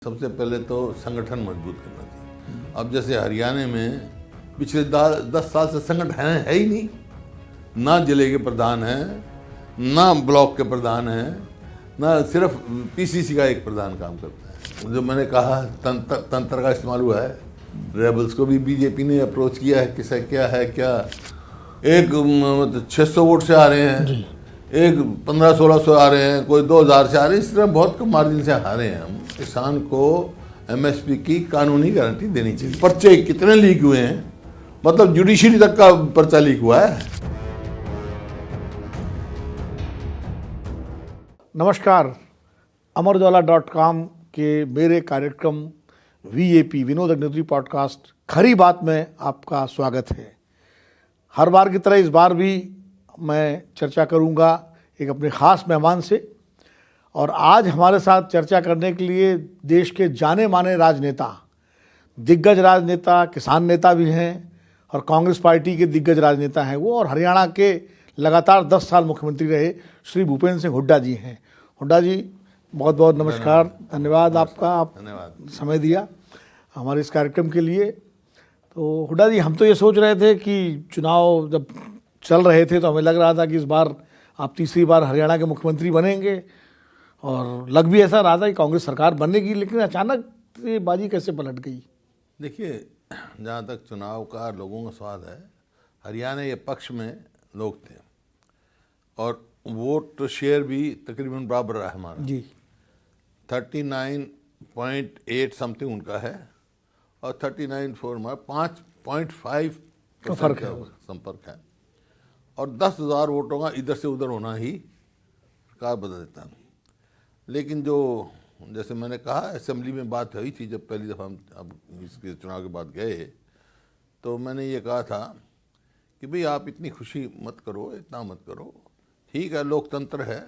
सबसे पहले तो संगठन मजबूत करना चाहिए। अब जैसे हरियाणा में पिछले 10 साल से संगठन है ही नहीं, ना जिले के प्रधान हैं, ना ब्लॉक के प्रधान हैं, ना सिर्फ पीसीसी का एक प्रधान काम करता है। जो मैंने कहा तंत्र का इस्तेमाल हुआ है, रेबल्स को भी बीजेपी ने अप्रोच किया है, किसे क्या है क्या, एक मतलब 600 वोट से आ रहे हैं, एक 1500-1600 आ रहे हैं, कोई 2000 से आ रहे हैं, इस तरह बहुत कम मार्जिन से हारे हैं हम। किसान को एमएसपी की कानूनी गारंटी देनी चाहिए। पर्चे कितने लीक हुए हैं, मतलब जुडिशरी तक का पर्चा लीक हुआ है। नमस्कार, अमरउजाला.com के मेरे कार्यक्रम वीएपी विनोद अग्निहोत्री पॉडकास्ट खरी बात में आपका स्वागत है। हर बार की तरह इस बार भी मैं चर्चा करूंगा एक अपने ख़ास मेहमान से, और आज हमारे साथ चर्चा करने के लिए देश के जाने माने राजनेता, दिग्गज राजनेता, किसान नेता भी हैं और कांग्रेस पार्टी के दिग्गज राजनेता हैं वो, और हरियाणा के लगातार 10 साल मुख्यमंत्री रहे श्री भूपेंद्र सिंह हुड्डा जी हैं। हुड्डा जी, बहुत बहुत नमस्कार, धन्यवाद आपका, आप समय दिया हमारे इस कार्यक्रम के लिए। तो हुड्डा जी, हम तो ये सोच रहे थे कि चुनाव जब चल रहे थे तो हमें लग रहा था कि इस बार आप तीसरी बार हरियाणा के मुख्यमंत्री बनेंगे, और लग भी ऐसा रहा था कि कांग्रेस सरकार बनेगी, लेकिन अचानक ये बाजी कैसे पलट गई? देखिए, जहाँ तक चुनाव का लोगों का स्वाद है, हरियाणा के पक्ष में लोग थे और वोट शेयर भी तकरीबन बराबर रहा है हमारा जी। 39.8 समथिंग उनका है और 39.4 हमारा, 5.5 का फर्क है, संपर्क है, और 10,000 वोटों का इधर से उधर होना ही सरकार बदल देता है। लेकिन जो जैसे मैंने कहा, असेंबली में बात हुई थी जब पहली दफ़ा हम अब इसके चुनाव के बाद गए, तो मैंने ये कहा था कि भाई आप इतनी खुशी मत करो, इतना मत करो, ठीक है लोकतंत्र है,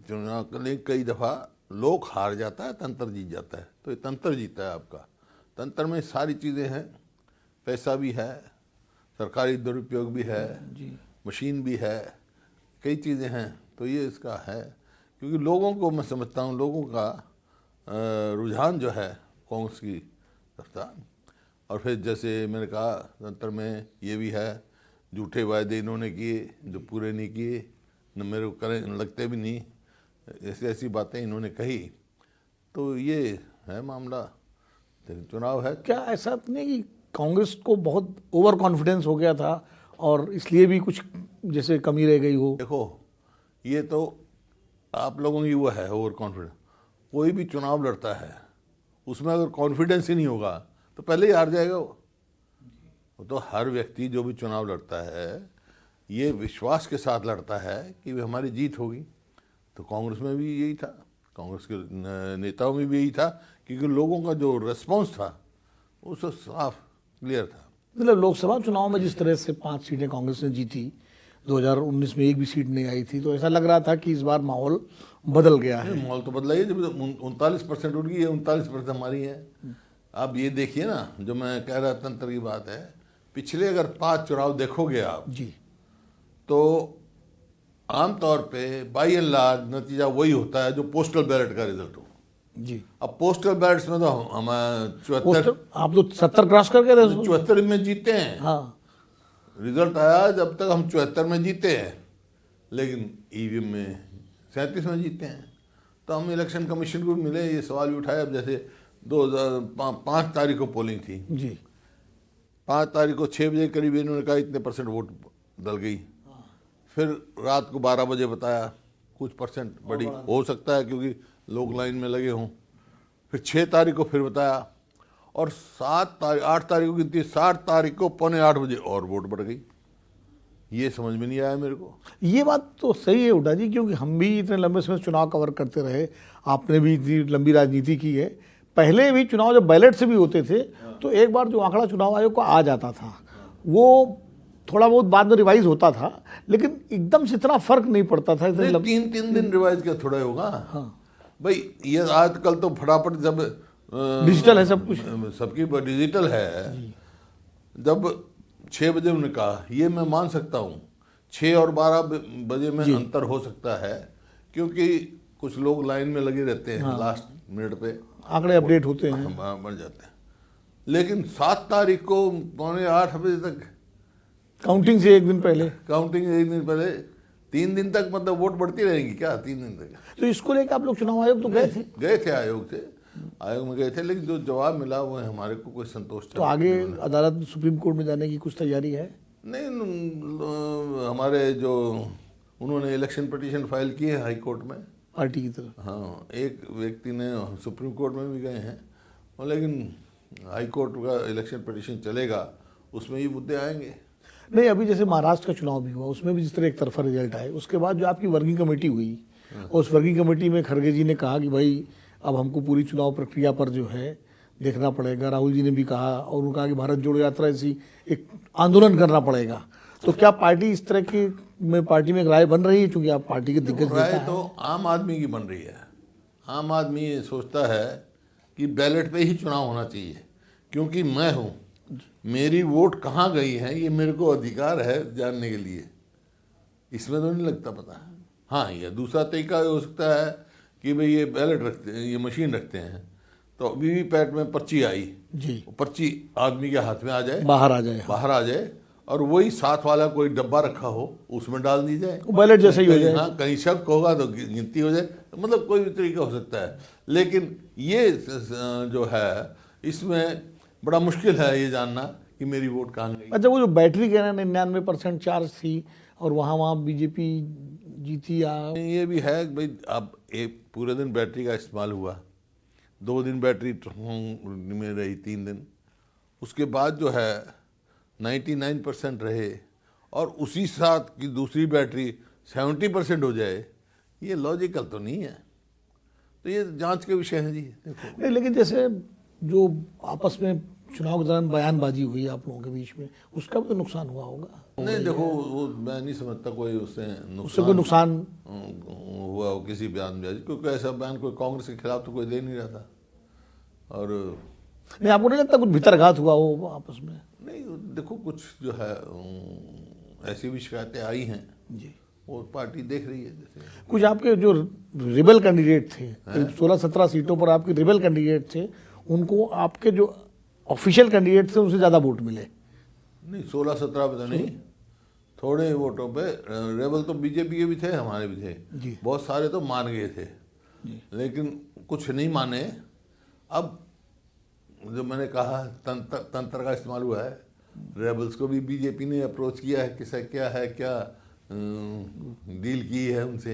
चुनाव के लिए कई दफ़ा लोग हार जाता है, तंत्र जीत जाता है, तो ये तंत्र जीता है आपका। तंत्र में सारी चीज़ें हैं, पैसा भी है, सरकारी दुरुपयोग भी है, मशीन भी है, कई चीज़ें हैं, तो ये इसका है। क्योंकि लोगों को मैं समझता हूँ, लोगों का रुझान जो है कांग्रेस की तरफ, और फिर जैसे मैंने कहा तंत्र में ये भी है, झूठे वायदे इन्होंने किए जो पूरे नहीं किए, न मेरे को करें लगते भी नहीं, ऐसी ऐसी बातें इन्होंने कही, तो ये है मामला। चुनाव है। क्या ऐसा नहीं कि कांग्रेस को बहुत ओवर कॉन्फिडेंस हो गया था और इसलिए भी कुछ जैसे कमी रह गई हो? देखो, ये तो आप लोगों की वो है ओवर कॉन्फिडेंस। कोई भी चुनाव लड़ता है, उसमें अगर कॉन्फिडेंस ही नहीं होगा तो पहले ही हार जाएगा वो। तो हर व्यक्ति जो भी चुनाव लड़ता है, ये विश्वास के साथ लड़ता है कि हमारी जीत होगी। तो कांग्रेस में भी यही था, कांग्रेस के नेताओं में भी यही था, क्योंकि लोगों का जो रिस्पॉन्स था वो सब साफ क्लियर था। मतलब लोकसभा चुनाव में जिस तरह से 5 सीटें कांग्रेस ने जीती, 2019 में एक भी सीट नहीं आई थी, तो ऐसा लग रहा था कि इस बार माहौल बदल गया है। माहौल तो बदला ही है, जब 39% उनकी है, 39% हमारी है। आप ये देखिए ना, जो मैं कह रहा तंत्र की बात है, पिछले अगर 5 चुनाव देखोगे आप जी, तो आमतौर पे बाई एंड लार्ज नतीजा वही होता है जो पोस्टल बैलेट का रिजल्ट हो। जी, अब पोस्टल बैलेट्स में तो हम 74, आप तो 70 क्रॉस कर गए थे, 74 में जीते हैं। हाँ, रिजल्ट आया जब तक हम 74 में जीते हैं, लेकिन ईवीएम में 37 में जीते हैं। तो हम इलेक्शन कमीशन को भी मिले, ये सवाल भी उठाया। अब जैसे 2005 तारीख को पोलिंग थी जी, 5 तारीख को 6 बजे करीब इन्होंने कहा इतने % वोट डल गई। फिर रात को 12 बजे बताया कुछ % बढ़ी, हो सकता है क्योंकि लोग लाइन में लगे हों। फिर 6 तारीख को फिर बताया, और 8 तारीख को गिनती, 7 तारीख को 7:45 बजे और वोट बढ़ गई। ये समझ में नहीं आया मेरे को। ये बात तो सही है हुड्डा जी, क्योंकि हम भी इतने लंबे समय चुनाव कवर करते रहे, आपने भी इतनी लंबी राजनीति की है। पहले भी चुनाव जब बैलेट से भी होते थे तो एक बार जो आंकड़ा चुनाव आयोग को आ जाता था, वो थोड़ा बहुत बाद में रिवाइज होता था, लेकिन एकदम से इतना फर्क नहीं पड़ता था। 3 दिन रिवाइज क्या थोड़ा होगा? हाँ भाई, ये आजकल तो फटाफट जब डिजिटल है सब कुछ, सबकी डिजिटल है। जब 6 बजे उन्होंने कहा, ये मैं मान सकता हूँ 6 और 12 बजे में अंतर हो सकता है, क्योंकि कुछ लोग लाइन में लगे रहते हैं लास्ट मिनट पे, आंकड़े अपडेट होते हैं। बढ़ जाते हैं। लेकिन 7 तारीख को 7:45 बजे तक काउंटिंग से एक दिन पहले। काउंटिंग, एक दिन पहले 3 दिन तक मतलब वोट बढ़ती रहेंगी क्या 3 दिन तक? तो इसको लेकर आप लोग चुनाव आयोग तो गए थे? आयोग में गए थे, लेकिन जो जवाब मिला वो हमारे को कोई संतोष तो आगे अदालत सुप्रीम कोर्ट में जाने की कुछ तैयारी है? नहीं, हमारे जो उन्होंने इलेक्शन पिटीशन फाइल किए हैं हाई कोर्ट में पार्टी की तरफ। हाँ, एक व्यक्ति ने सुप्रीम कोर्ट में भी गए हैं, और लेकिन हाई कोर्ट का इलेक्शन पिटीशन चलेगा, उसमें ये मुद्दे आएंगे। नहीं, अभी जैसे महाराष्ट्र का चुनाव भी हुआ, उसमें भी जिस तरह एक तरफा रिजल्ट आए, उसके बाद जो आपकी वर्किंग कमेटी हुई, उस वर्किंग कमेटी में खड़गे जी ने कहा कि भाई अब हमको पूरी चुनाव प्रक्रिया पर जो है देखना पड़ेगा। राहुल जी ने भी कहा, और उन्होंने कहा कि भारत जोड़ो यात्रा ऐसी एक आंदोलन करना पड़ेगा। तो क्या पार्टी इस तरह की में पार्टी में एक राय बन रही है, चूंकि आप पार्टी के दिग्गज राय तो आम आदमी की बन रही है। आम आदमी ये सोचता है कि बैलेट पे ही चुनाव होना चाहिए, क्योंकि मैं हूँ, मेरी वोट कहाँ गई है ये मेरे को अधिकार है जानने के लिए। इसमें तो नहीं लगता पता। हाँ, ये दूसरा तरीका हो सकता है कि भाई ये बैलेट रखते हैं, ये मशीन रखते हैं, तो वीवीपैट में पर्ची आई जी, पर्ची आदमी के हाथ में आ जाए, बाहर आ जाए, और वही साथ वाला कोई डब्बा रखा हो उसमें डाल दी जाए, बैलेट जैसे ही हो जाए। हाँ, कहीं शक होगा तो गिनती हो जाए, मतलब कोई भी तरीका हो सकता है। लेकिन ये जो है, इसमें बड़ा मुश्किल है ये जानना कि मेरी वोट कहाँ गई। अच्छा, वो जो बैटरी कह रहे हैं 99% चार्ज थी और वहाँ बीजेपी जीती या? ये भी है कि भाई अब एक पूरे दिन बैटरी का इस्तेमाल हुआ, 2 दिन बैटरी में रही, 3 दिन, उसके बाद जो है 99% रहे, और उसी साथ की दूसरी बैटरी 70% हो जाए, ये लॉजिकल तो नहीं है। तो ये जांच के विषय हैं जी। देखो, नहीं, लेकिन जैसे जो आपस में चुनाव के दौरान बयानबाजी हुई आप लोगों के बीच में, उसका भी तो नुकसान हुआ होगा? नहीं, देखो, वो मैं नहीं समझता कोई उससे कोई नुकसान हुआ हो किसी बयानबाजी, क्योंकि ऐसा बयान कोई कांग्रेस के खिलाफ तो कोई दे नहीं रहा था। और नहीं, आपको नहीं लगता कुछ भीतरघात हुआ हो आपस में? नहीं, देखो, कुछ जो है ऐसी भी शिकायतें आई हैं जी, वो पार्टी देख रही है। जैसे कुछ आपके जो रिबेल कैंडिडेट थे, 16-17 सीटों पर आपके रिबेल कैंडिडेट थे, उनको आपके जो ऑफिशियल कैंडिडेट थे उनसे ज़्यादा वोट मिले। नहीं, 16-17 पे तो नहीं, थोड़े वोटों पे रेबल तो बीजेपी के भी थे, हमारे भी थे जी। बहुत सारे तो मान गए थे, लेकिन कुछ नहीं माने। अब जो मैंने कहा तंत्र का इस्तेमाल हुआ है, रेबल्स को भी बीजेपी ने अप्रोच किया है, किसा क्या है, क्या डील की है उनसे,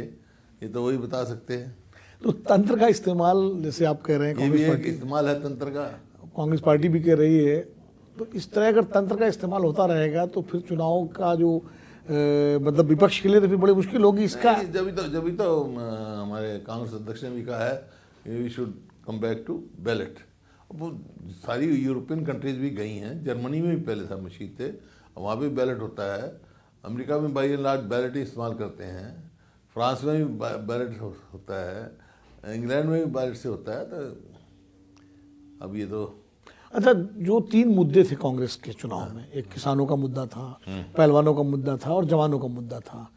ये तो वही बता सकते हैं। तो तंत्र का इस्तेमाल जैसे आप कह रहे हैं, ये भी एक इस्तेमाल है तंत्र का, कांग्रेस पार्टी भी कह रही है। तो इस तरह अगर तंत्र का इस्तेमाल होता रहेगा तो फिर चुनाव का जो मतलब विपक्ष के लिए तो फिर बड़ी मुश्किल होगी इसका। जब तो हमारे कांग्रेस अध्यक्ष ने भी कहा है we should come back to ballot. वो सारी यूरोपियन कंट्रीज भी गई हैं, जर्मनी में भी पहले था मशीन थे, वहाँ भी बैलेट होता है, अमेरिका में बाई एंड लार्ज बैलेट ही इस्तेमाल करते हैं, फ्रांस में भी बैलेट होता है, इंग्लैंड में भी बैलेट से होता है। तो अब ये तो अच्छा, जो 3 मुद्दे थे कांग्रेस के चुनाव में, एक किसानों का मुद्दा था, पहलवानों का मुद्दा था और जवानों का मुद्दा था,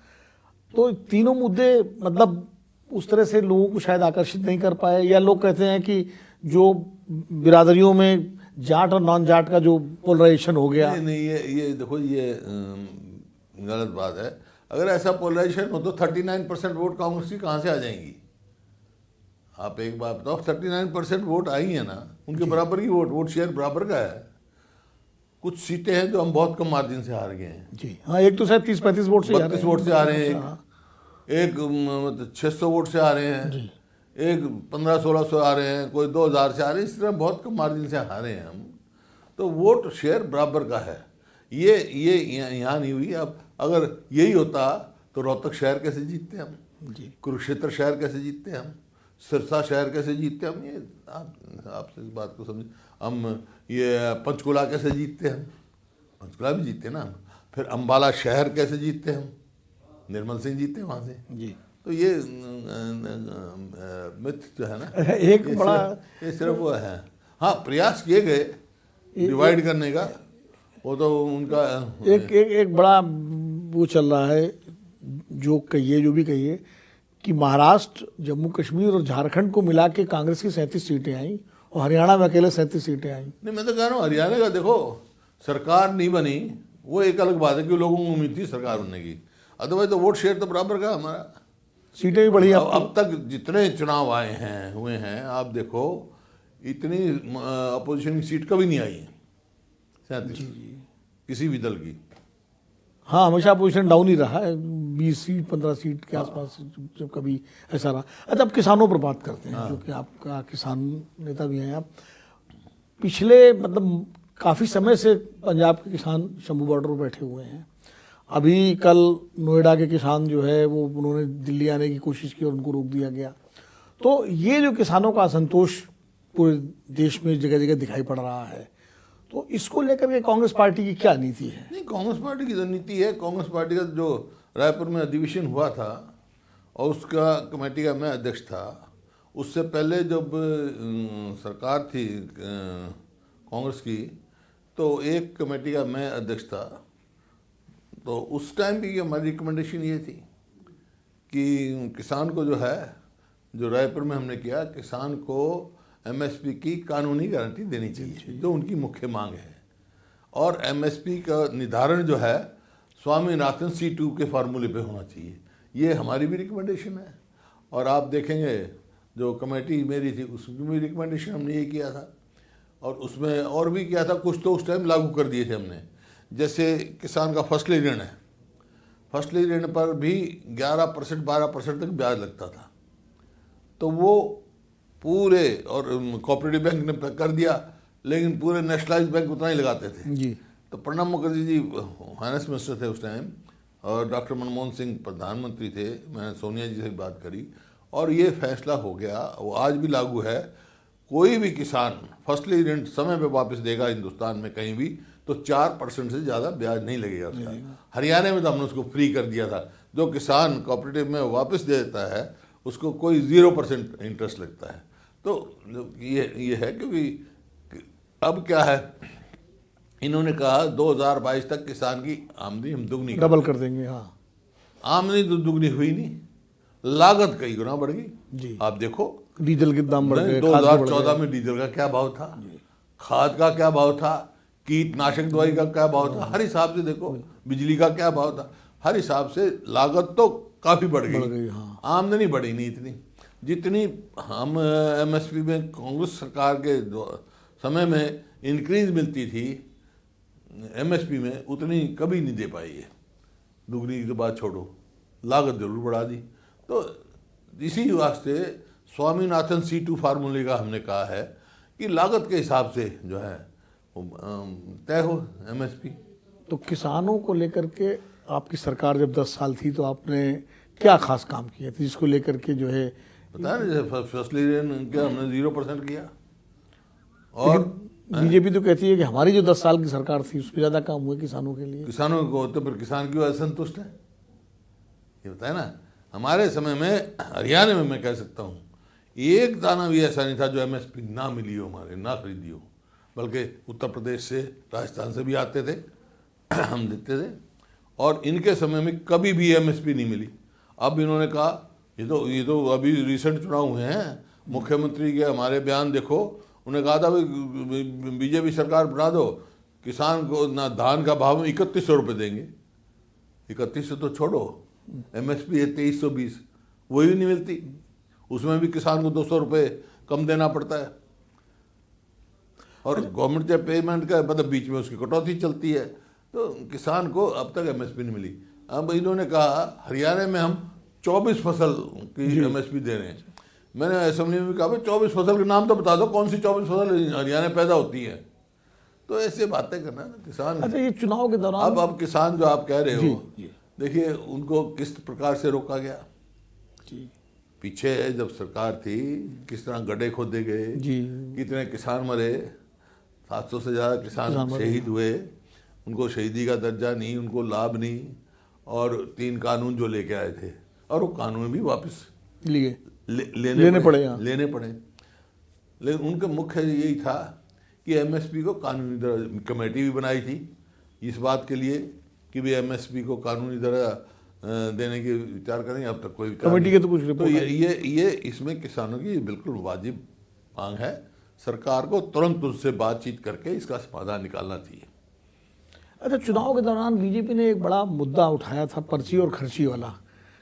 तो तीनों मुद्दे मतलब उस तरह से लोगों को शायद आकर्षित नहीं कर पाए, या लोग कहते हैं कि जो बिरादरियों में जाट और नॉन जाट का जो पोलराइजेशन हो गया। नहीं, ये देखो, ये गलत बात है। अगर ऐसा पोलराइजेशन हो तो 39% वोट कांग्रेस की कहाँ से आ जाएंगी? आप एक बात बताओ, 39% वोट आई है ना, उनके बराबर की वोट शेयर बराबर का है। कुछ सीटें हैं जो हम बहुत कम मार्जिन से हार गए हैं जी, हाँ, एक तो शायद 30-35 वोट से 32 वोट से आ रहे हैं, एक 600 वोट से आ रहे हैं, एक 1500-1600 आ रहे हैं, कोई 2000 से आ रहे हैं, इस तरह बहुत कम मार्जिन से हारे हैं हम। तो वोट शेयर बराबर का है, ये यहाँ नहीं हुई। अब अगर यही होता तो रोहतक शहर कैसे जीतते हम, कुरुक्षेत्र शहर कैसे जीतते हम, सिरसा शहर कैसे जीतते हम, ये आपसे इस बात को समझ, हम ये पंचकुला कैसे जीतते हम, पंचकुला भी जीतते ना हम, फिर अम्बाला शहर कैसे जीतते हम, निर्मल सिंह जीते वहाँ से जी। तो ये मिथ जो है ना, एक बड़ा ये सिर्फ वो है। हाँ, प्रयास किए गए डिवाइड करने का, वो तो उनका एक बड़ा वो चल रहा है, जो भी कहिए कि महाराष्ट्र, जम्मू कश्मीर और झारखंड को मिला के कांग्रेस की 37 सीटें आई और हरियाणा में अकेले 37 सीटें आई। नहीं, मैं तो कह रहा हूँ हरियाणा का देखो, सरकार नहीं बनी वो एक अलग बात है कि लोगों को उम्मीद थी सरकार बनने की, अदरवाइज तो वोट शेयर तो बराबर का हमारा। सीटें भी बढ़ी अब तक जितने चुनाव हुए हैं आप देखो, इतनी अपोजिशन की सीट कभी नहीं आई है 37 किसी भी दल की। हाँ, हमेशा पोजीशन डाउन ही रहा है, 20 सीट 15 सीट के आसपास जब कभी ऐसा रहा। अच्छा, अब किसानों पर बात करते हैं, जो कि आपका किसान नेता भी हैं आप। पिछले मतलब काफ़ी समय से पंजाब के किसान शंभू बॉर्डर पर बैठे हुए हैं। अभी कल नोएडा के किसान जो है वो उन्होंने दिल्ली आने की कोशिश की और उनको रोक दिया गया। तो ये जो किसानों का असंतोष पूरे देश में जगह जगह दिखाई पड़ रहा है, तो इसको लेकर के कांग्रेस पार्टी की क्या नीति है? नहीं, कांग्रेस पार्टी की जो नीति है, कांग्रेस पार्टी का जो रायपुर में अधिवेशन हुआ था और उसका कमेटी का मैं अध्यक्ष था, उससे पहले जब सरकार थी कांग्रेस की, तो एक कमेटी का मैं अध्यक्ष था। तो उस टाइम भी हमारी रिकमेंडेशन ये थी कि किसान को जो है, जो रायपुर में हमने किया, किसान को एमएसपी की कानूनी गारंटी देनी चाहिए, जो उनकी मुख्य मांग है। और एमएसपी का निर्धारण जो है स्वामीनाथन C2 के फार्मूले पे होना चाहिए, ये हमारी भी रिकमेंडेशन है। और आप देखेंगे जो कमेटी मेरी थी उसमें भी रिकमेंडेशन हमने ये किया था, और उसमें और भी किया था कुछ, तो उस टाइम लागू कर दिए थे हमने। जैसे किसान का फसली ऋण है, फसली ऋण पर भी 11% 12% तक ब्याज लगता था, तो वो पूरे, और कोऑपरेटिव बैंक ने कर दिया, लेकिन पूरे नेशनलाइज बैंक उतना ही लगाते थे जी। तो प्रणब मुखर्जी जी फाइनेंस मिनिस्टर थे उस टाइम, और डॉक्टर मनमोहन सिंह प्रधानमंत्री थे। मैंने सोनिया जी से बात करी और ये फैसला हो गया, वो आज भी लागू है। कोई भी किसान फसली ऋण समय पे वापस देगा हिंदुस्तान में कहीं भी, तो 4% से ज़्यादा ब्याज नहीं लगेगा उसका। हरियाणा में तो हमने उसको फ्री कर दिया था, जो किसान कोऑपरेटिव में वापस दे देता है उसको कोई 0% इंटरेस्ट लगता है। तो ये है, क्योंकि अब क्या है, इन्होंने कहा 2022 तक किसान की आमदनी हम दुगनी डबल कर देंगे। हाँ, आमदनी तो दुगनी हुई नहीं, लागत कई गुना बढ़ गई जी। आप देखो, डीजल के दाम बढ़ गए, खाद के बढ़ 2014 गए। में डीजल का क्या भाव था, खाद का क्या भाव था, कीटनाशक दवाई का क्या भाव था, हर हिसाब से देखो, बिजली का क्या भाव था, हर हिसाब से लागत तो काफी बढ़ गई। हाँ। आमदनी बढ़ी नहीं इतनी जितनी हम एमएसपी में कांग्रेस सरकार के समय में इंक्रीज मिलती थी एमएसपी में, उतनी कभी नहीं दे पाई है। दुगनी की बात छोड़ो, लागत जरूर बढ़ा दी। तो इसी वास्ते स्वामीनाथन C2 फार्मूले का हमने कहा है कि लागत के हिसाब से जो है तय हो एमएसपी। तो किसानों को लेकर के आपकी सरकार जब 10 साल थी तो आपने क्या खास काम किया था जिसको लेकर के जो है, पता है जैसे फसली ऋण क्या हमने 0% किया। और बीजेपी तो कहती है कि हमारी जो 10 साल की सरकार थी उसमें ज़्यादा काम हुए किसानों के लिए। किसानों को तो फिर किसान क्यों असंतुष्ट है, ये बताए ना। हमारे समय में हरियाणा में मैं कह सकता हूँ एक दाना भी ऐसा नहीं था जो एमएसपी ना मिली हो, हमारे ना खरीदी हो, बल्कि उत्तर प्रदेश से राजस्थान से भी आते थे हम देते थे। और इनके समय में कभी भी एमएसपी नहीं मिली। अब इन्होंने कहा ये तो अभी रिसेंट चुनाव हुए हैं, मुख्यमंत्री के हमारे बयान देखो, उन्होंने कहा था भाई बीजेपी सरकार बना दो, किसान को ना धान का भाव 3100 रुपये देंगे। 3100 तो छोड़ो, एमएसपी है 2320, वही नहीं मिलती, उसमें भी किसान को 200 रुपये कम देना पड़ता है। और गवर्नमेंट जब पेमेंट का मतलब बीच में उसकी कटौती चलती है, तो किसान को अब तक एमएसपी नहीं मिली। अब इन्होंने कहा हरियाणा में हम 24 फसल की एमएसपी दे रहे हैं। मैंने असेंबली में कहा भाई 24 फसल के नाम तो बता दो, कौन सी 24 फसल हरियाणा में पैदा होती है। तो ऐसे बातें करना ना किसान। अच्छा, ये चुनाव के दौरान अब किसान जो आप कह रहे हो, देखिए उनको किस प्रकार से रोका गया। पीछे जब सरकार थी किस तरह गड्ढे खोदे गए, कितने किसान मरे, 700 से ज़्यादा किसान शहीद हुए, उनको शहीदी का दर्जा नहीं, उनको लाभ नहीं, और 3 कानून जो लेके आए थे और वो कानून भी वापस लेने पड़े। लेकिन उनका मुख्य यही था कि एमएसपी को कानूनी कमेटी भी बनाई थी इस बात के लिए कि भी एमएसपी को कानूनी दर्जा देने के विचार करेंगे। अब तक कोई कमेटी के तो कुछ तो ये इसमें किसानों की बिल्कुल वाजिब मांग है, सरकार को तुरंत उससे बातचीत करके इसका समाधान निकालना चाहिए। अच्छा, चुनाव के दौरान बीजेपी ने एक बड़ा मुद्दा उठाया था, पर्ची और खर्ची वाला,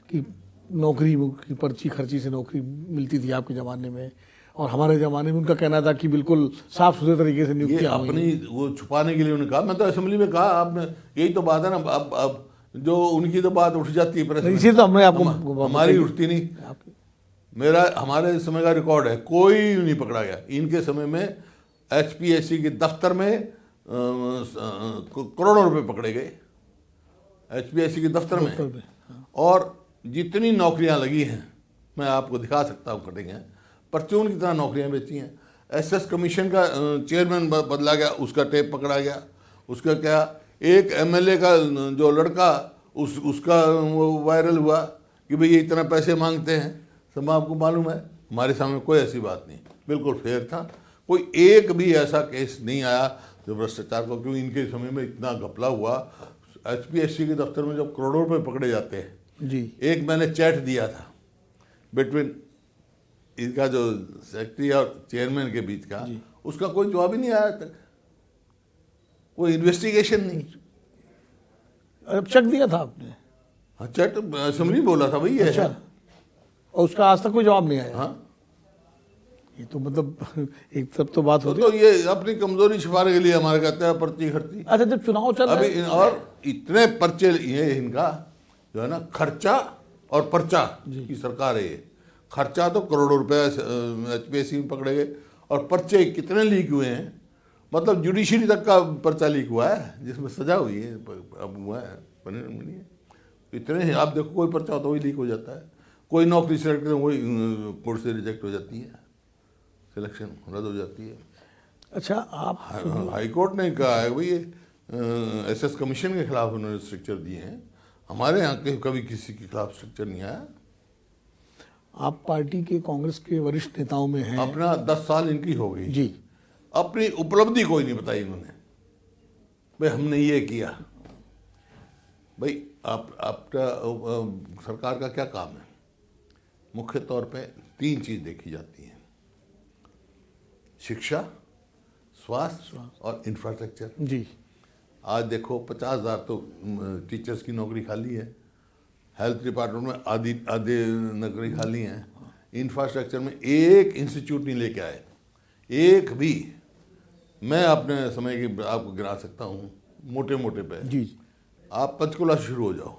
कि नौकरी की पर्ची खर्ची से नौकरी मिलती थी आपके ज़माने में, और हमारे ज़माने में उनका कहना था कि बिल्कुल साफ सुथरे तरीके से ये नियुक्तियां हुई। अपनी वो छुपाने के लिए उन्होंने कहा। मैं तो असेंबली में कहा, आपने यही तो बात है ना। अब जो उनकी तो बात उठ जाती है प्रेस में, इसी तो हमने आपको हमारी उठती नहीं। हमारे समय का रिकॉर्ड है, कोई नहीं पकड़ा गया। इनके समय में HPSC के दफ्तर में करोड़ों रुपए पकड़े गए, HPSC के दफ्तर में। और जितनी नौकरियां लगी हैं मैं आपको दिखा सकता हूँ, कटिंग है, परचून की तरह नौकरियां बेची हैं। SS कमीशन का चेयरमैन बदला गया, उसका टेप पकड़ा गया। उसका क्या, एक MLA का जो लड़का उसका वो वायरल हुआ कि भाई ये इतना पैसे मांगते हैं। सब आपको मालूम है। हमारे सामने कोई ऐसी बात नहीं, बिल्कुल फेयर था। कोई एक भी ऐसा केस नहीं आया जो भ्रष्टाचार को, क्योंकि इनके समय में इतना घपला हुआ। HPSC के दफ्तर में जब करोड़ों रुपए पकड़े जाते हैं जी। एक मैंने चैट दिया था बिटवीन इनका जो सेक्रेटरी और चेयरमैन के बीच का, उसका कोई जवाब ही नहीं आया तक, कोई इन्वेस्टिगेशन नहीं। अब चेक दिया था आपने? हाँ, चैट असेंबली बोला था भाई ये अच्छा, है। और उसका आज तक कोई जवाब नहीं आया? हाँ, ये तो मतलब एक तरफ तो बात होती तो ये अपनी कमजोरी छिपाने के लिए हमारे कहते हैं पर्ची खर्ची। अच्छा, जब चुनाव चल रहा है और इतने पर्चे ये इनका जो है ना, खर्चा और पर्चा की सरकार है ये। खर्चा तो करोड़ों रुपए HPSC में पकड़े गए, और पर्चे कितने लीक हुए हैं, मतलब जुडिशरी तक का पर्चा लीक हुआ है जिसमें सजा हुई है, अब हुआ है, परिणाम नहीं है। इतने हैं, आप देखो कोई पर्चा होता है वही लीक हो जाता है। कोई नौकरी सेलेक्ट करें वही कोर्ट से रिजेक्ट हो जाती है, सिलेक्शन रद्द हो जाती है। अच्छा, आप हाई कोर्ट ने कहा है भाई SS कमीशन के खिलाफ उन्होंने स्ट्रक्चर दिए हैं। हमारे यहाँ के कभी किसी के खिलाफ स्ट्रक्चर नहीं आया। आप पार्टी के, कांग्रेस के वरिष्ठ नेताओं में हैं। अपना 10 साल इनकी हो गई जी। अपनी उपलब्धि कोई नहीं बताई इन्होंने, भाई हमने ये किया। भाई आपका सरकार का क्या काम है? मुख्य तौर पे 3 चीज देखी जाती हैं, शिक्षा, स्वास्थ्य और इंफ्रास्ट्रक्चर। जी। आज देखो 50,000 तो टीचर्स की नौकरी खाली है, हेल्थ डिपार्टमेंट में आधी नौकरी खाली है, इंफ्रास्ट्रक्चर में एक इंस्टीट्यूट नहीं लेके आए, एक भी। मैं अपने समय की आपको गिरा सकता हूँ मोटे मोटे पे। जी। आप पंचकुला से शुरू हो जाओ,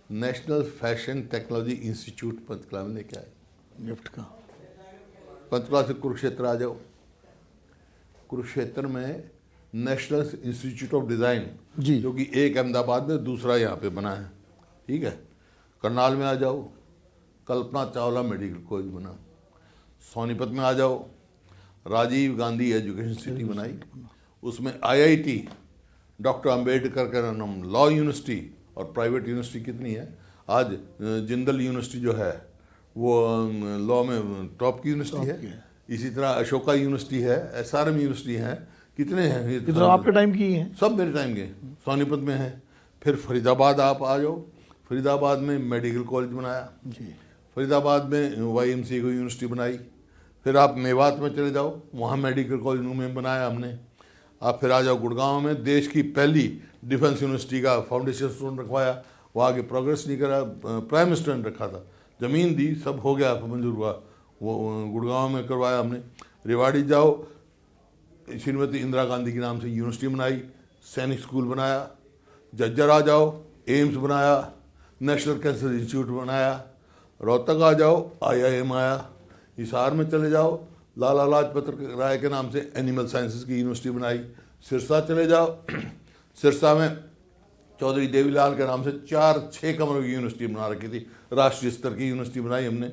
national fashion technology institute Panchkula में लेके आए, गिफ्ट का। पंचकुला से कुरुक्षेत्र आ जाओ, कुरुक्षेत्र में नेशनल इंस्टीट्यूट ऑफ डिज़ाइन, जी। जो कि एक अहमदाबाद में, दूसरा यहाँ पे बना है, ठीक है। करनाल में आ जाओ, कल्पना चावला मेडिकल कॉलेज बना। सोनीपत में आ जाओ, राजीव गांधी एजुकेशन सिटी बनाई, उसमें IIT, डॉक्टर अंबेडकर का नाम, लॉ यूनिवर्सिटी, और प्राइवेट यूनिवर्सिटी कितनी है आज। जिंदल यूनिवर्सिटी जो है वो लॉ में टॉप की यूनिवर्सिटी है। इसी तरह अशोका यूनिवर्सिटी है, SRM यूनिवर्सिटी है, कितने हैं ये? तो आपके टाइम की हैं? सब मेरे टाइम के। सोनीपत में है। फिर फरीदाबाद आप आ जाओ, फरीदाबाद में मेडिकल कॉलेज बनाया जी। फरीदाबाद में YMCA को यूनिवर्सिटी बनाई। फिर आप मेवात में चले जाओ, वहाँ मेडिकल कॉलेज में बनाया हमने। आप फिर आ जाओ गुड़गांव में, देश की पहली डिफेंस यूनिवर्सिटी का फाउंडेशन स्टोन रखवाया, वहाँ आगे प्रोग्रेस नहीं करा, प्राइम मिनिस्टर ने रखा था, ज़मीन दी, सब हो गया, मंजूर हुआ, वो गुड़गांव में करवाया हमने। रेवाड़ी जाओ, श्रीमती इंदिरा गांधी के नाम से यूनिवर्सिटी बनाई, सैनिक स्कूल बनाया। झज्जर आ जाओ, एम्स बनाया, नेशनल कैंसर इंस्टीट्यूट बनाया। रोहतक आ जाओ, IIM आया। हिसार में चले जाओ, लाला लाजपत राय के नाम से एनिमल साइंसेज की यूनिवर्सिटी बनाई। सिरसा चले जाओ, सिरसा में चौधरी देवीलाल के नाम से 4-6 कमरों की यूनिवर्सिटी बना रखी थी, राष्ट्रीय स्तर की यूनिवर्सिटी बनाई हमने।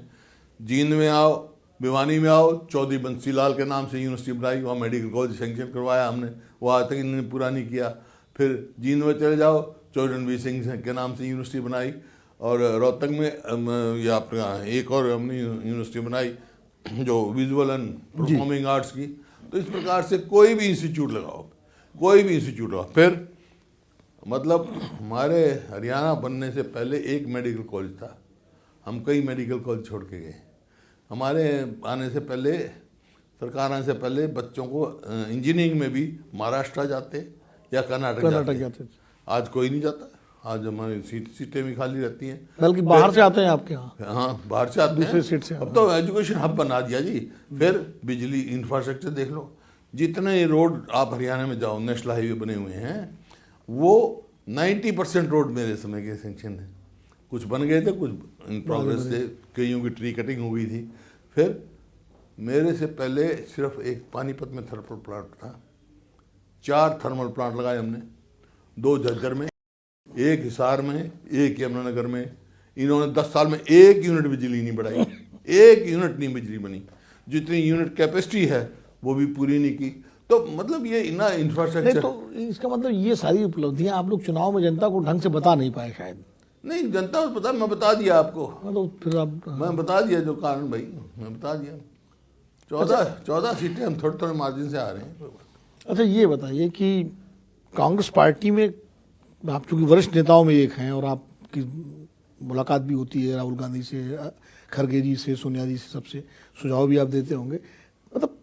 जींद में आओ, भिवानी में आओ, चौधरी बंसीलाल के नाम से यूनिवर्सिटी बनाई, वहाँ मेडिकल कॉलेज सेंक्शन करवाया हमने, वो आज तक इन्होंने पूरा नहीं किया। फिर जींद में चले जाओ, चौधरी रणवीर सिंह के नाम से यूनिवर्सिटी बनाई। और रोहतक में या अपना एक और हमने यूनिवर्सिटी बनाई जो विजुअल एंड परफॉर्मिंग आर्ट्स की। तो इस प्रकार से कोई भी इंस्टीट्यूट लगाओ, कोई भी इंस्टीट्यूट लगाओ। फिर मतलब हमारे हरियाणा बनने से पहले एक मेडिकल कॉलेज था, हम कई मेडिकल कॉलेज छोड़ के गए। हमारे आने से पहले सरकार आने से पहले बच्चों को इंजीनियरिंग में भी महाराष्ट्र जाते या कर्नाटक कर्नाटक जाते। जाते थे। आज कोई नहीं जाता, आज हमारी सीटें भी खाली रहती हैं। बल्कि बाहर से आते हैं आपके यहाँ, हाँ, बाहर से आते दूसरे हैं। सीट से अब तो एजुकेशन हब बना दिया जी। फिर बिजली इंफ्रास्ट्रक्चर देख लो, जितने रोड आप हरियाणा में जाओ नेशनल हाईवे बने हुए हैं, वो 90% रोड मेरे समय के सेंक्शन है। कुछ बन गए थे, कुछ इन प्रोग्रेस थे, कईयों की ट्री कटिंग हो गई थी। फिर मेरे से पहले सिर्फ एक पानीपत में थर्मल प्लांट था, 4 थर्मल प्लांट लगाए हमने, 2 झज्जर में, 1 हिसार में, 1 यमुनानगर में। इन्होंने 10 साल में 1 यूनिट बिजली नहीं बढ़ाई, 1 यूनिट नहीं बिजली बनी। जितनी यूनिट कैपेसिटी है वो भी पूरी नहीं की। तो मतलब ये ना नहीं, इंफ्रास्ट्रक्चर, तो इसका मतलब ये सारी उपलब्धियां आप लोग चुनाव में जनता को ढंग से बता नहीं पाए शायद। नहीं जनता को पता, मैं बता दिया आपको, हाँ, तो फिर आप मैं बता दिया जो कारण भाई, मैं बता दिया। 14 सीटें हम थोड़े थोड़े मार्जिन से आ रहे हैं। अच्छा ये बताइए कि कांग्रेस पार्टी में आप चूंकि वरिष्ठ नेताओं में एक हैं और आपकी मुलाकात भी होती है राहुल गांधी से, खड़गे जी से, सोनिया जी से, सबसे सुझाव भी आप देते होंगे। मतलब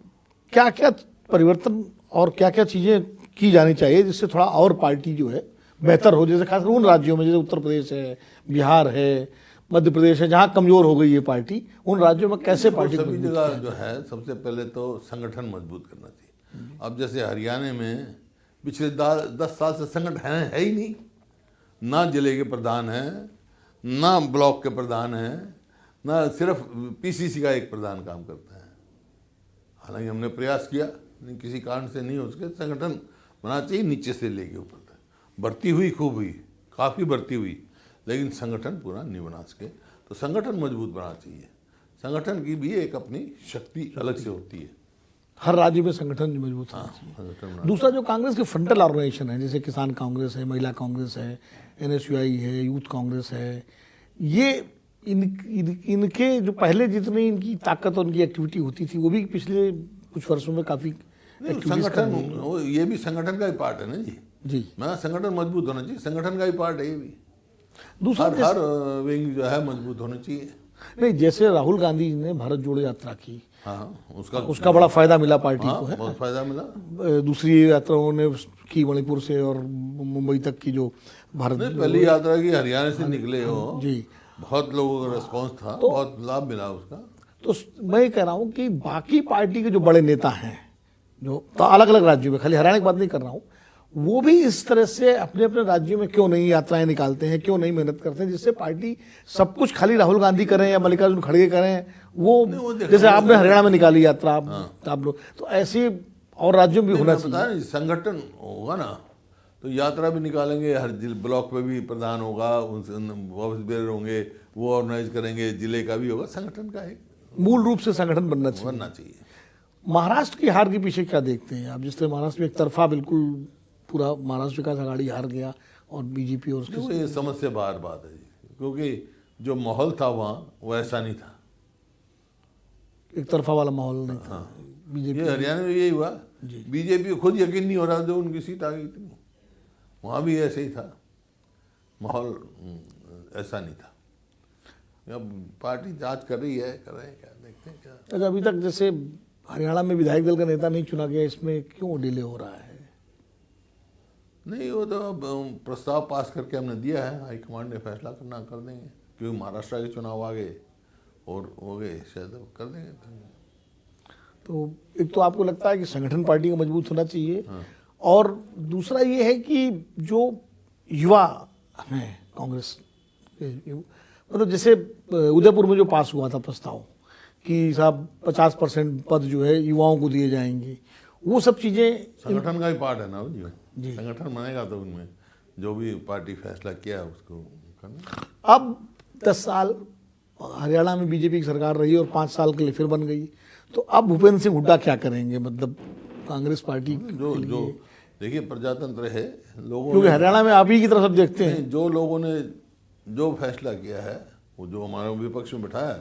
क्या क्या परिवर्तन और क्या क्या चीज़ें की जानी चाहिए जिससे थोड़ा और पार्टी जो है बेहतर हो, जैसे खासकर उन राज्यों में जैसे उत्तर प्रदेश है, बिहार है, मध्य प्रदेश है, जहाँ कमज़ोर हो गई है पार्टी, उन राज्यों में कैसे पार्टी सभी जगह जो है सबसे पहले तो संगठन मजबूत करना चाहिए। अब जैसे हरियाणा में पिछले 10 साल से संगठन है ही नहीं, ना जिले के प्रधान हैं, ना ब्लॉक के प्रधान हैं, ना सिर्फ पीसीसी का एक प्रधान काम करता है। हालांकि हमने प्रयास किया, लेकिन किसी कारण से नहीं हो सके। संगठन बनाना चाहिए नीचे से लेके ऊपर तक। भर्ती हुई, खूब हुई, काफ़ी भर्ती हुई, लेकिन संगठन पूरा नहीं बना सके। तो संगठन मजबूत बनाना चाहिए। संगठन की भी एक अपनी शक्ति अलग से होती है। हर राज्य में संगठन मजबूत होना चाहिए। संगठन दूसरा जो कांग्रेस के फ्रंटल ऑर्गेनाइजेशन है, जैसे किसान कांग्रेस है, महिला कांग्रेस है, NSUI है, यूथ कांग्रेस है, ये इनके जो पहले जितनी इनकी ताकत और इनकी एक्टिविटी होती थी वो भी पिछले कुछ वर्षों में काफ़ी संगठन, ये भी संगठन का ही पार्ट है ना जी। जी, मैं संगठन मजबूत होना चाहिए, संगठन का ही पार्ट है ये भी। दूसरा हर विंग जो है मजबूत होना चाहिए। नहीं, जैसे राहुल गांधी जी ने भारत जोड़ो यात्रा की, हाँ, उसका बड़ा फायदा मिला पार्टी हाँ, को है। बहुत फायदा मिला। दूसरी यात्राओं ने की मणिपुर से और मुंबई तक की जो भारत पहली यात्रा की हरियाणा से निकले हो जी, बहुत लोगों का रिस्पांस था, बहुत लाभ मिला उसका। तो मैं ये कह रहा हूँ कि बाकी पार्टी के जो बड़े नेता हैं, जो तो अलग अलग राज्यों में, खाली हरियाणा की बात नहीं कर रहा हूँ, वो भी इस तरह से अपने अपने राज्यों में क्यों नहीं यात्राएं निकालते हैं, क्यों नहीं मेहनत करते हैं, जिससे पार्टी सब कुछ खाली राहुल गांधी करें या मल्लिकार्जुन खड़गे करें, वो जैसे आपने हरियाणा में निकाली यात्रा आप लोग, तो ऐसे और राज्यों में भी होना चाहिए। पता नहीं, संगठन होगा ना तो यात्रा भी निकालेंगे, हर ब्लॉक पे भी प्रधान होगा, उनसे ऑफिस बेरर होंगे, वो ऑर्गेनाइज करेंगे, जिले का भी होगा। संगठन का एक मूल रूप से संगठन बनना चाहिए। महाराष्ट्र की हार के पीछे क्या देखते हैं आप? जिस तरह महाराष्ट्र में एक तरफा बिल्कुल पूरा महाराष्ट्र विकास आघाड़ी हार गया और बीजेपी और उसके, ये समझ से बाहर बात है जी, क्योंकि जो माहौल था वहाँ वो ऐसा नहीं था, एक तरफा वाला माहौल नहीं था। बीजेपी, ये हरियाणा में यही हुआ। बीजेपी को खुद यकीन नहीं हो रहा जो उनकी सीट आ गई इतनी, वहाँ भी ऐसे ही था, माहौल ऐसा नहीं था। अब पार्टी जांच कर रही है, कर रहे हैं, क्या देखते हैं क्या। अच्छा, अभी तक जैसे हरियाणा में विधायक दल का नेता नहीं चुना गया, इसमें क्यों डिले हो रहा है? नहीं, वो तो अब प्रस्ताव पास करके हमने दिया है, हाईकमांड ने फैसला करना कर देंगे, क्योंकि महाराष्ट्र के चुनाव आ गए और हो गए, शायद कर देंगे। तो एक तो आपको लगता है कि संगठन पार्टी का मजबूत होना चाहिए, और दूसरा ये है कि जो युवा हैं कांग्रेस के, मतलब जैसे उदयपुर में जो पास हुआ था प्रस्ताव कि साहब 50% पद जो है युवाओं को दिए जाएंगे, वो सब चीज़ें संगठन का ही पार्ट है ना जी। संगठन बनेगा तो उनमें जो भी पार्टी फैसला किया है उसको करना। अब 10 साल हरियाणा में बीजेपी की सरकार रही और 5 साल के लिए फिर बन गई, तो अब भूपेंद्र सिंह हुड्डा क्या करेंगे? मतलब कांग्रेस पार्टी जो देखिए प्रजातंत्र है, लोगों क्योंकि हरियाणा में आप ही की तरफ सब देखते हैं, जो लोगों ने जो फैसला किया है, वो जो हमारे विपक्ष में बिठाया,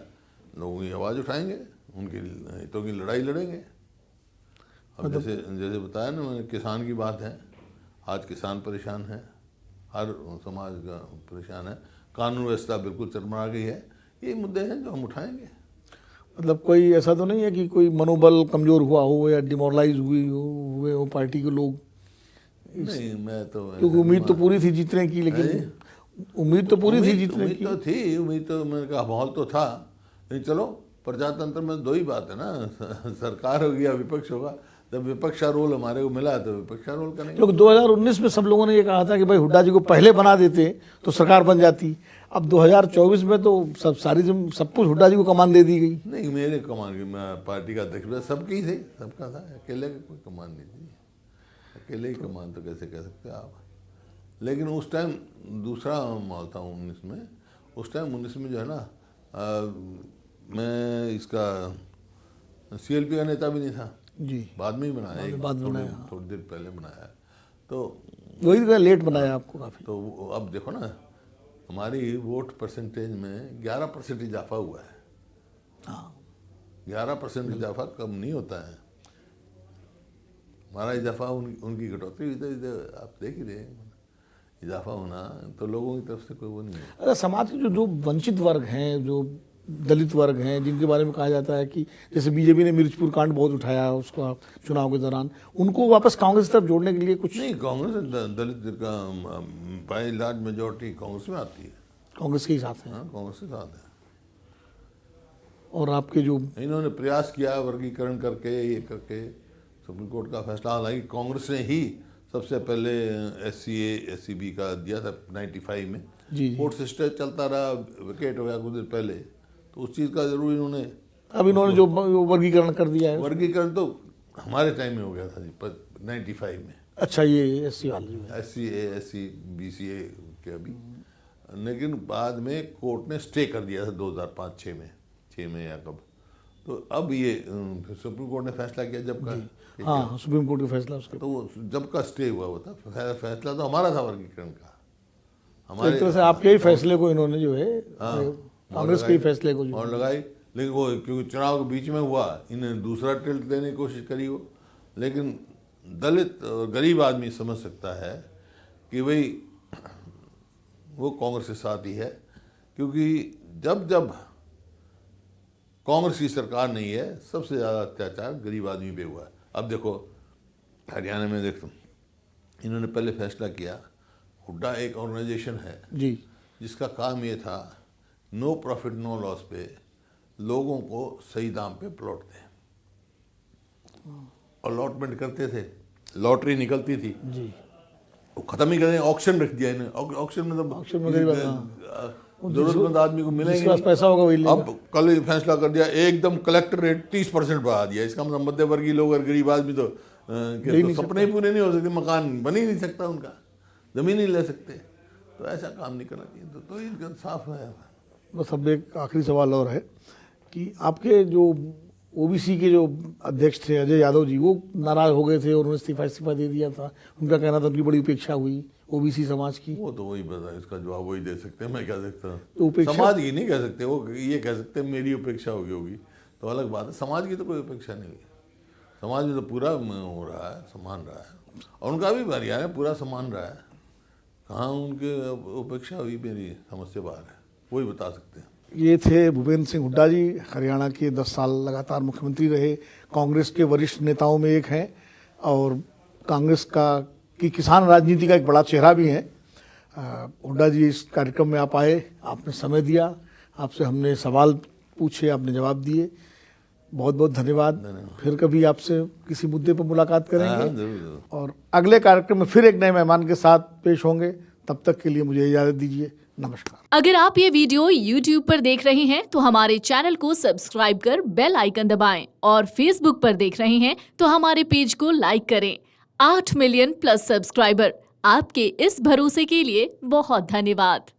लोगों की आवाज़ उठाएंगे, उनके हितों की लड़ाई लड़ेंगे। अब जैसे जैसे बताया ना मैंने, किसान की बात है, आज किसान परेशान है, हर समाज का परेशान है, कानून व्यवस्था बिल्कुल चरमरा गई है, ये मुद्दे हैं जो हम उठाएंगे। मतलब कोई ऐसा तो नहीं है कि कोई मनोबल कमजोर हुआ हो या डिमोरलाइज हुए हो पार्टी के लोग? नहीं, मैं तो क्योंकि उम्मीद तो पूरी थी जीतने की, लेकिन उम्मीद तो पूरी थी जीतने उम्मीद की। तो थी, उम्मीद तो मैंने कहा माहौल तो था, लेकिन चलो प्रजातंत्र में दो ही बात है ना, सरकार होगी या विपक्ष होगा। जब विपक्ष का रोल हमारे को मिला तो विपक्ष का रोल करेंगे। क्योंकि 2019 में सब लोगों ने ये कहा था कि भाई हुड्डा जी को पहले बना देते तो सरकार बन जाती। अब 2024 में तो सब कुछ हुड्डा जी को कमान दे दी गई। नहीं, मेरे कमान की, मैं पार्टी का अध्यक्ष सबकी थे, सबका था, अकेले का कोई कमान नहीं थी। अकेले ही कमान तो कैसे कह सकते आप। लेकिन उस टाइम दूसरा माहौल था 19 में। उस टाइम 19 में जो है ना, मैं इसका CLP का नेता भी नहीं था जी, बाद में ही बनाया, बाद में बनाया। थोड़ी देर पहले बनाया। तो वही तो लेट बनाया आपको काफी। तो अब देखो ना, हमारी वोट परसेंटेज में 11% इजाफा हुआ है। हाँ, 11% इजाफा कम नहीं होता है। हमारा इजाफा उनकी कटौती हुई, तो आप देख ही रहे हैं, इजाफा होना तो लोगों की तरफ से कोई वो नहीं है। अगर समाज के जो वंचित वर्ग हैं, जो दलित वर्ग हैं, जिनके बारे में कहा जाता है कि जैसे बीजेपी ने मिर्चपुर कांड बहुत उठाया उसका चुनाव के दौरान, उनको वापस कांग्रेस की तरफ जोड़ने के लिए कुछ? नहीं, कांग्रेस दलित का बाई लार्ज मेजोरिटी कांग्रेस में आती है। कांग्रेस के ही साथ है। हाँ, कांग्रेस के साथ है। और आपके जो इन्होंने प्रयास किया वर्गीकरण करके, ये करके सुप्रीम कोर्ट का फैसला, हालांकि कांग्रेस ने ही सबसे पहले SCA SCB का दिया था 95 में। जी, कोर्ट से स्टे चलता रहा, विकेट हो गया कुछ देर पहले, तो उस चीज़ का जरूर इन्होंने, अब इन्होंने जो वर्गीकरण कर दिया है। वर्गीकरण तो हमारे टाइम में हो गया था जी, 95 में। अच्छा, ये SC वाले जो है। SCA SC BCA के अभी, लेकिन बाद में कोर्ट ने स्टे कर दिया था 2005-6 में, 6 में या कब। तो अब ये सुप्रीम कोर्ट ने फैसला किया जब का, हाँ, सुप्रीम कोर्ट का फैसला उसके। तो वो जब का स्टे हुआ वो था, फैसला तो हमारा था वर्गीकरण का। तो एक तरह से आपके ही फैसले को इन्होंने जो है, कांग्रेस के ही फैसले को जो और लगाई, लेकिन वो क्योंकि चुनाव के बीच में हुआ, इन्हें दूसरा टिल्ट देने की कोशिश करी हो। लेकिन दलित और गरीब आदमी समझ सकता है कि भाई वो कांग्रेस के साथ ही है, क्योंकि जब जब कांग्रेस की सरकार नहीं है, सबसे ज़्यादा अत्याचार गरीब आदमी पे हुआ है। अब देखो हरियाणा में देखो, इन्होंने पहले फैसला किया, हुड्डा एक ऑर्गेनाइजेशन है जी, जिसका काम ये था नो प्रॉफिट नो लॉस पे लोगों को सही दाम पे प्लॉट दें, अलॉटमेंट करते थे, लॉटरी निकलती थी जी, वो खत्म ही कर दें, ऑक्शन रख दिया इन्हें। ऑक्शन में ऑक्शन में गरीब जरूरतमंद आदमी को मिलेंगे जिसके पास पैसा होगा वही लेगा। अब कल ही फैसला कर दिया, एकदम कलेक्टर रेट 30% बढ़ा दिया। इसका मतलब मध्यवर्गीय लोग और गरीब आदमी तो सपने ही पूरे नहीं हो सकते, मकान बन ही नहीं सकता उनका, जमीन ही ले सकते। तो ऐसा काम नहीं करना चाहिए। तो इनका साफ है। बस अब एक आखिरी सवाल और है कि आपके जो OBC के जो अध्यक्ष थे अजय यादव जी, वो नाराज हो गए थे और उन्होंने इस्तीफा दे दिया था। उनका कहना था उनकी बड़ी उपेक्षा हुई OBC समाज की। वो तो वही बता, इसका जवाब वही दे सकते हैं, मैं क्या सकता तो हूँ। समाज की नहीं कह सकते, वो ये कह सकते हैं मेरी उपेक्षा होगी तो अलग बात है। समाज की तो कोई उपेक्षा नहीं हुई, समाज में तो पूरा हो रहा है, सम्मान रहा है, और उनका भी हरियाणा पूरा सम्मान रहा है। कहाँ उनके उपेक्षा हुई, मेरी समझ से बाहर है, वही बता सकते हैं। ये थे भूपेंद्र सिंह हुड्डा जी, हरियाणा के 10 साल लगातार मुख्यमंत्री रहे, कांग्रेस के वरिष्ठ नेताओं में एक हैं और कांग्रेस की किसान राजनीति का एक बड़ा चेहरा भी हैं। हुड्डा जी इस कार्यक्रम में आप आए, आपने समय दिया, आपसे हमने सवाल पूछे, आपने जवाब दिए, बहुत बहुत धन्यवाद। फिर कभी आपसे किसी मुद्दे पर मुलाकात करेंगे। जरूर। और अगले कार्यक्रम में फिर एक नए मेहमान के साथ पेश होंगे। तब तक के लिए मुझे इजाजत दीजिए, नमस्कार। अगर आप ये वीडियो YouTube पर देख रहे हैं तो हमारे चैनल को सब्सक्राइब कर बेल आइकन दबाएं, और Facebook पर देख रहे हैं तो हमारे पेज को लाइक करें। 8 मिलियन प्लस सब्सक्राइबर, आपके इस भरोसे के लिए बहुत धन्यवाद।